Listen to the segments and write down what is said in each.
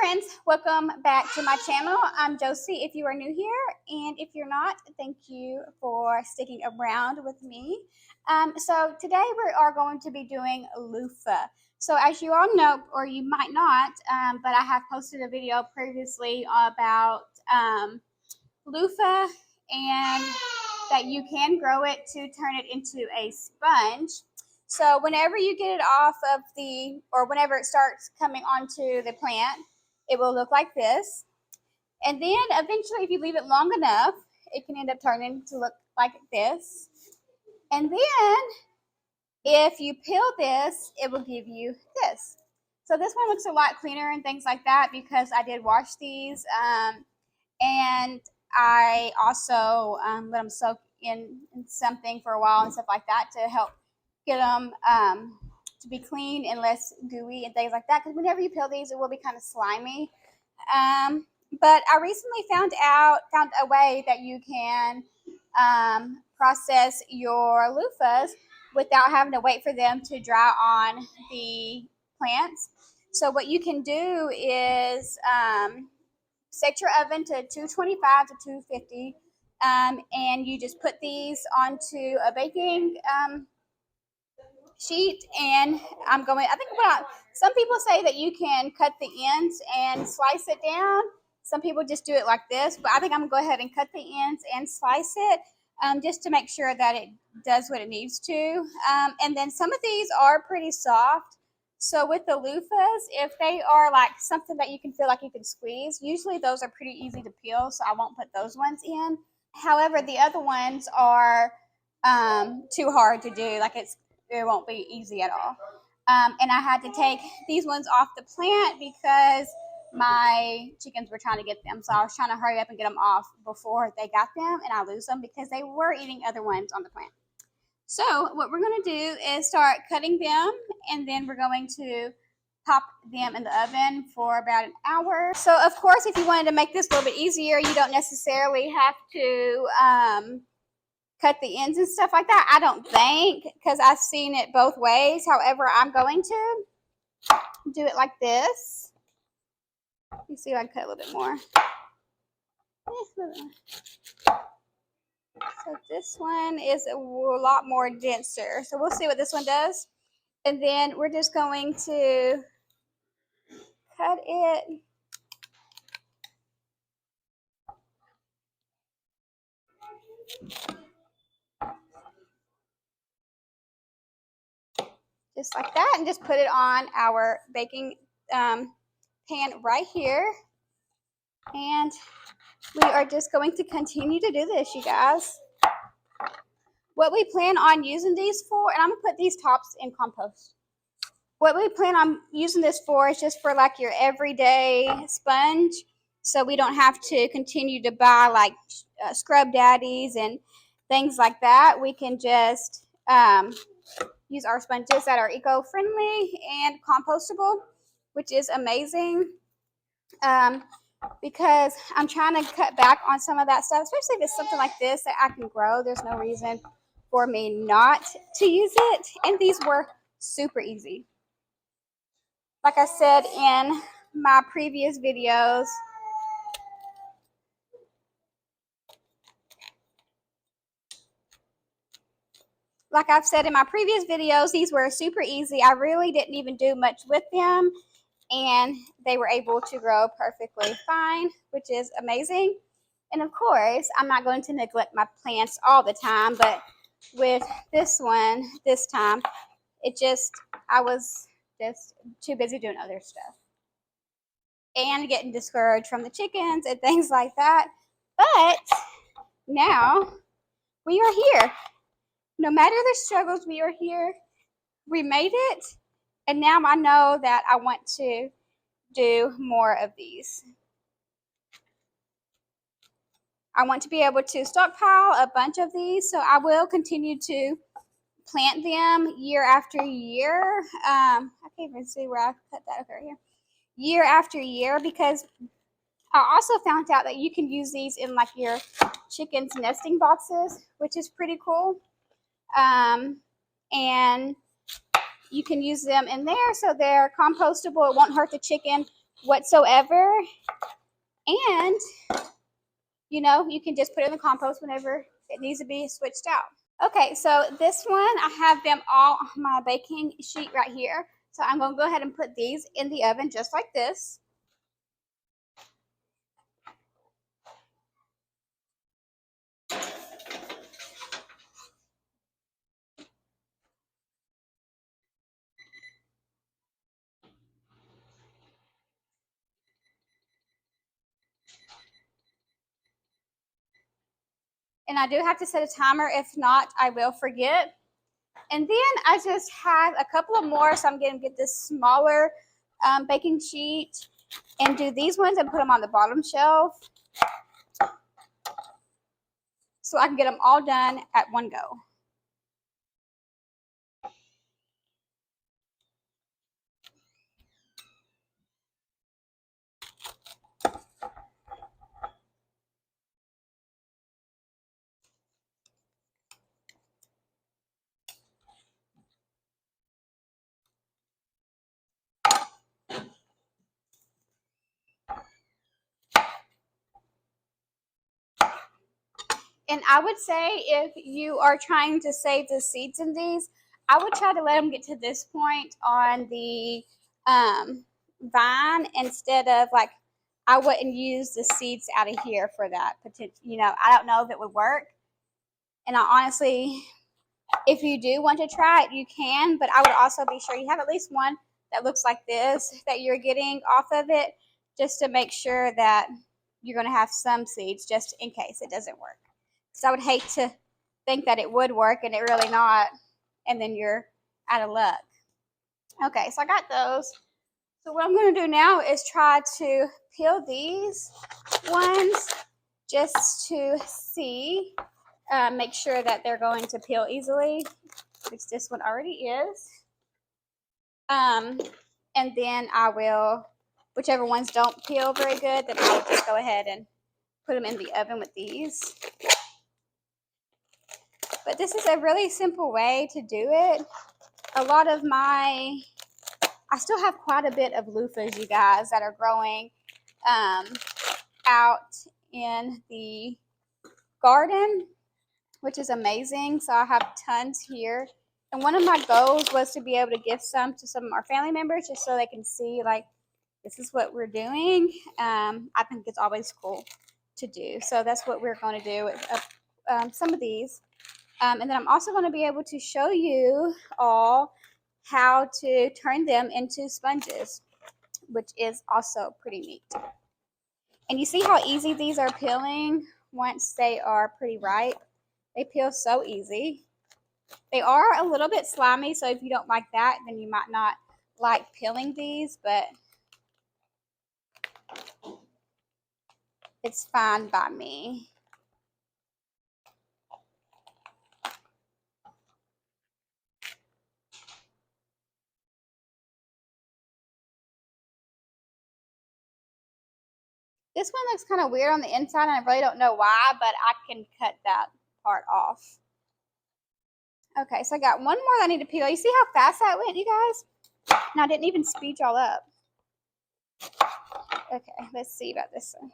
friends, welcome back to my channel. I'm Josie if you are new here, and if you're not, thank you for sticking around with me. So today we are going to be doing loofah. So as you all know, or you might not, but I have posted a video previously about loofah and that you can grow it to turn it into a sponge. So whenever you get it off of whenever it starts coming onto the plant, it will look like this. And then eventually, if you leave it long enough, it can end up turning to look like this. And then if you peel this, it will give you this. So this one looks a lot cleaner and things like that because I did wash these. And I also let them soak in something for a while and stuff like that to help get them to be clean and less gooey and things like that. Because whenever you peel these, it will be kind of slimy. But I recently found a way that you can process your loofahs without having to wait for them to dry on the plants. So what you can do is set your oven to 225 to 250, and you just put these onto a baking sheet. And I think some people say that you can cut the ends and slice it down. Some people just do it like this, but I think I'm gonna go ahead and cut the ends and slice it just to make sure that it does what it needs to. And then some of these are pretty soft. So with the loofahs, if they are like something that you can feel like you can squeeze, usually those are pretty easy to peel, so I won't put those ones in. However, the other ones are too hard to do. Like it won't be easy at all. And I had to take these ones off the plant because my chickens were trying to get them. So I was trying to hurry up and get them off before they got them and I lose them because they were eating other ones on the plant. So what we're going to do is start cutting them, and then we're going to pop them in the oven for about an hour. So of course, if you wanted to make this a little bit easier, you don't necessarily have to cut the ends and stuff like that. I don't think, because I've seen it both ways. However, I'm going to do it like this. Let me see if I can cut a little bit more. So this one is a lot more denser. So we'll see what this one does. And then we're just going to cut it. Just like that, and just put it on our baking pan right here. And we are just going to continue to do this, you guys. What we plan on using these for, and I'm going to put these tops in compost. What we plan on using this for is just for like your everyday sponge. So we don't have to continue to buy like scrub daddies and things like that. We can just use our sponges that are eco-friendly and compostable, which is amazing. Because I'm trying to cut back on some of that stuff, especially if it's something like this that I can grow. There's no reason for me not to use it. And these were super easy. Like I said in my previous videos, these were super easy. I really didn't even do much with them, and they were able to grow perfectly fine, which is amazing. And of course, I'm not going to neglect my plants all the time, but with this one, this time, I was just too busy doing other stuff and getting discouraged from the chickens and things like that. But now we are here. No matter the struggles, we are here. We made it. And now I know that I want to do more of these. I want to be able to stockpile a bunch of these, so I will continue to plant them year after year. I can't even see where I cut that over here. Year after year, because I also found out that you can use these in like your chickens' nesting boxes, which is pretty cool. And you can use them in there, so they're compostable. It won't hurt the chicken whatsoever. And, you know, you can just put it in the compost whenever it needs to be switched out. Okay, so this one, I have them all on my baking sheet right here. So I'm going to go ahead and put these in the oven just like this. And I do have to set a timer. If not, I will forget. And then I just have a couple of more. So I'm going to get this smaller baking sheet and do these ones and put them on the bottom shelf so I can get them all done at one go. And I would say if you are trying to save the seeds in these, I would try to let them get to this point on the vine instead of like, I wouldn't use the seeds out of here for that potential. You know, I don't know if it would work. And I honestly, if you do want to try it, you can, but I would also be sure you have at least one that looks like this that you're getting off of it just to make sure that you're going to have some seeds just in case it doesn't work. So I would hate to think that it would work and it really not, and then you're out of luck. Okay, so I got those. So what I'm going to do now is try to peel these ones just to see, make sure that they're going to peel easily, which this one already is. And then I will, whichever ones don't peel very good, then I'll just go ahead and put them in the oven with these. But this is a really simple way to do it. A lot of I still have quite a bit of loofahs, you guys, that are growing out in the garden, which is amazing. So I have tons here. And one of my goals was to be able to give some to some of our family members just so they can see, like, this is what we're doing. I think it's always cool to do. So that's what we're going to do with some of these. And then I'm also going to be able to show you all how to turn them into sponges, which is also pretty neat. And you see how easy these are peeling once they are pretty ripe? They peel so easy. They are a little bit slimy, so if you don't like that, then you might not like peeling these, but it's fine by me. This one looks kind of weird on the inside, and I really don't know why, but I can cut that part off. Okay, so I got one more that I need to peel. You see how fast that went, you guys? And I didn't even speed y'all up. Okay, let's see about this one.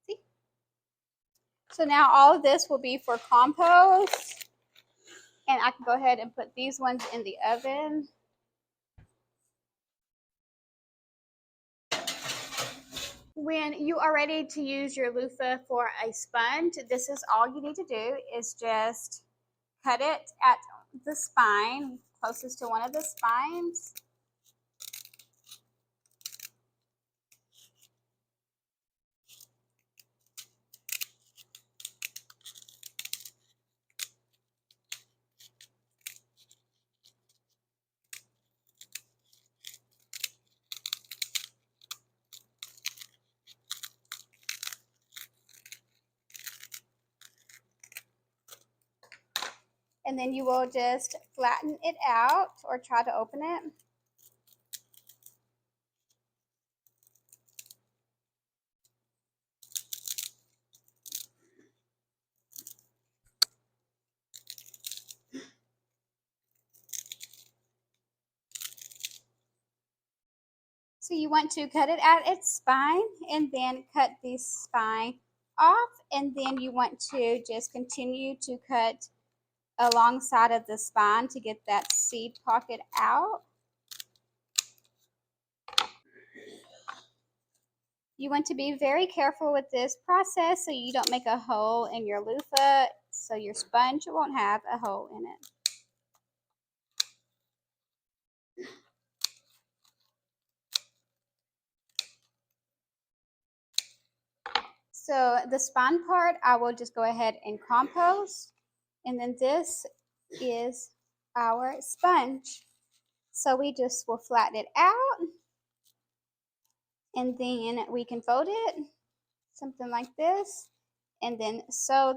See? So now all of this will be for compost. And I can go ahead and put these ones in the oven. When you are ready to use your loofah for a sponge, this is all you need to do is just cut it at the spine, closest to one of the spines. and then you will just flatten it out or try to open it. So you want to cut it at its spine and then cut the spine off, and then you want to just continue to cut alongside of the spine to get that seed pocket out. You want to be very careful with this process so you don't make a hole in your loofah, so your sponge won't have a hole in it. So the spine part, I will just go ahead and compost. And then this is our sponge. So we just will flatten it out. And then we can fold it, something like this. And then sew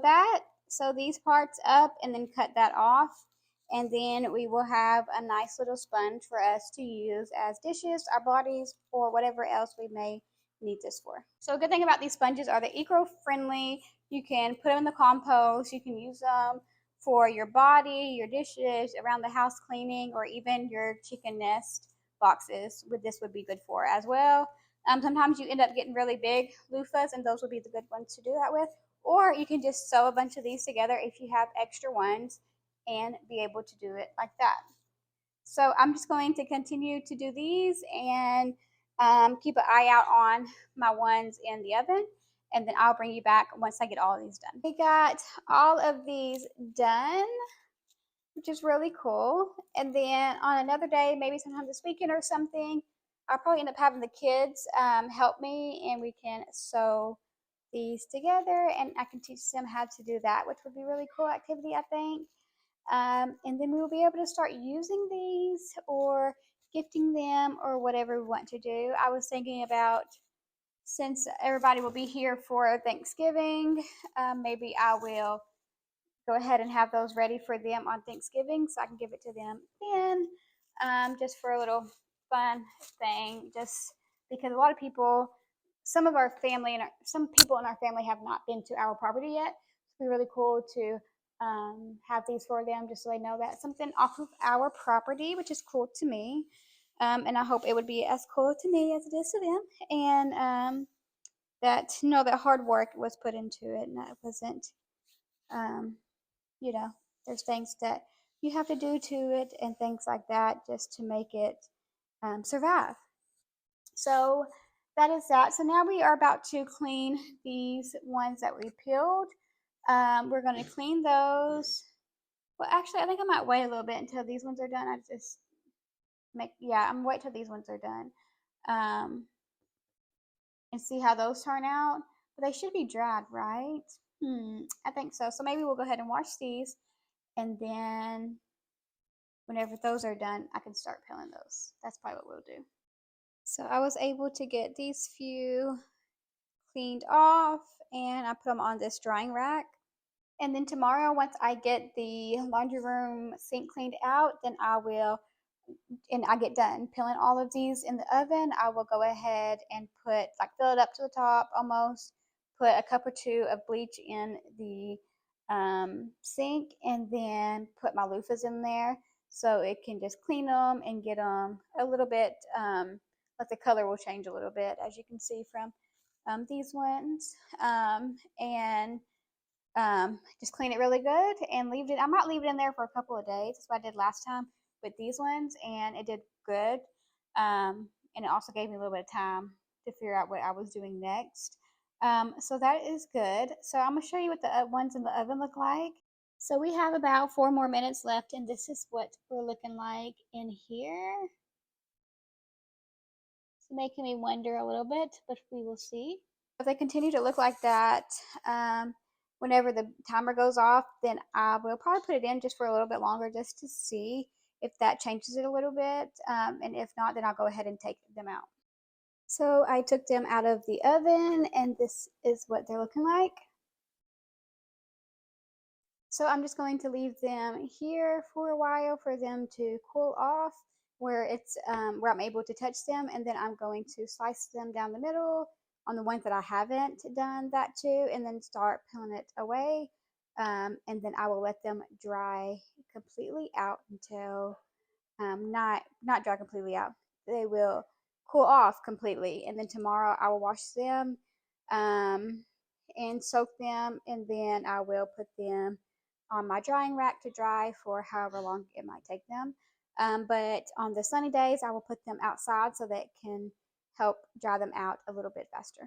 these parts up and then cut that off. And then we will have a nice little sponge for us to use as dishes, our bodies, or whatever else we may need this for. So a good thing about these sponges are they're eco-friendly. You can put them in the compost. You can use them for your body, your dishes, around the house cleaning, or even your chicken nest boxes. This would be good for as well. Sometimes you end up getting really big loofahs, and those would be the good ones to do that with. Or you can just sew a bunch of these together if you have extra ones and be able to do it like that. So I'm just going to continue to do these and keep an eye out on my ones in the oven, and then I'll bring you back once I get all of these done. We got all of these done, which is really cool. And then on another day, maybe sometime this weekend or something, I'll probably end up having the kids help me, and we can sew these together, and I can teach them how to do that, which would be a really cool activity, I think. And then we will be able to start using these or gifting them or whatever we want to do. I was thinking about, since everybody will be here for Thanksgiving, maybe I will go ahead and have those ready for them on Thanksgiving so I can give it to them then, just for a little fun thing, just because a lot of people, some of our family and some people in our family have not been to our property yet. It'd be really cool to have these for them just so they know that something off of our property, which is cool to me. And I hope it would be as cool to me as it is to them. And that, that hard work was put into it, and that it wasn't, um, there's things that you have to do to it and things like that just to make it survive. So that is that. So now we are about to clean these ones that we peeled. We're going to clean those. Well, actually, I think I might wait a little bit until these ones are done. I'm gonna wait till these ones are done, and see how those turn out. But they should be dried, right? I think so. So maybe we'll go ahead and wash these, and then whenever those are done, I can start peeling those. That's probably what we'll do. So I was able to get these few cleaned off, and I put them on this drying rack. And then tomorrow, once I get the laundry room sink cleaned out, then and I get done peeling all of these in the oven, I will go ahead and fill it up to the top almost, put a cup or two of bleach in the sink, and then put my loofahs in there so it can just clean them and get them a little bit, like the color will change a little bit, as you can see from these ones. And just clean it really good and leave it. I might leave it in there for a couple of days. That's what I did last time with these ones, and it did good. And it also gave me a little bit of time to figure out what I was doing next. So that is good. So I'm gonna show you what the ones in the oven look like. So we have about 4 more minutes left, and this is what we're looking like in here. It's making me wonder a little bit, but we will see. If they continue to look like that, whenever the timer goes off, then I will probably put it in just for a little bit longer just to see if that changes it a little bit. And if not, then I'll go ahead and take them out. So I took them out of the oven, and this is what they're looking like. So I'm just going to leave them here for a while for them to cool off where it's where I'm able to touch them, and then I'm going to slice them down the middle on the ones that I haven't done that to, and then start peeling it away. And then I will let them dry completely out until not dry completely out. They will cool off completely, and then tomorrow I will wash them um, and soak them, and then I will put them on my drying rack to dry for however long it might take them. But on the sunny days, I will put them outside so that it can help dry them out a little bit faster.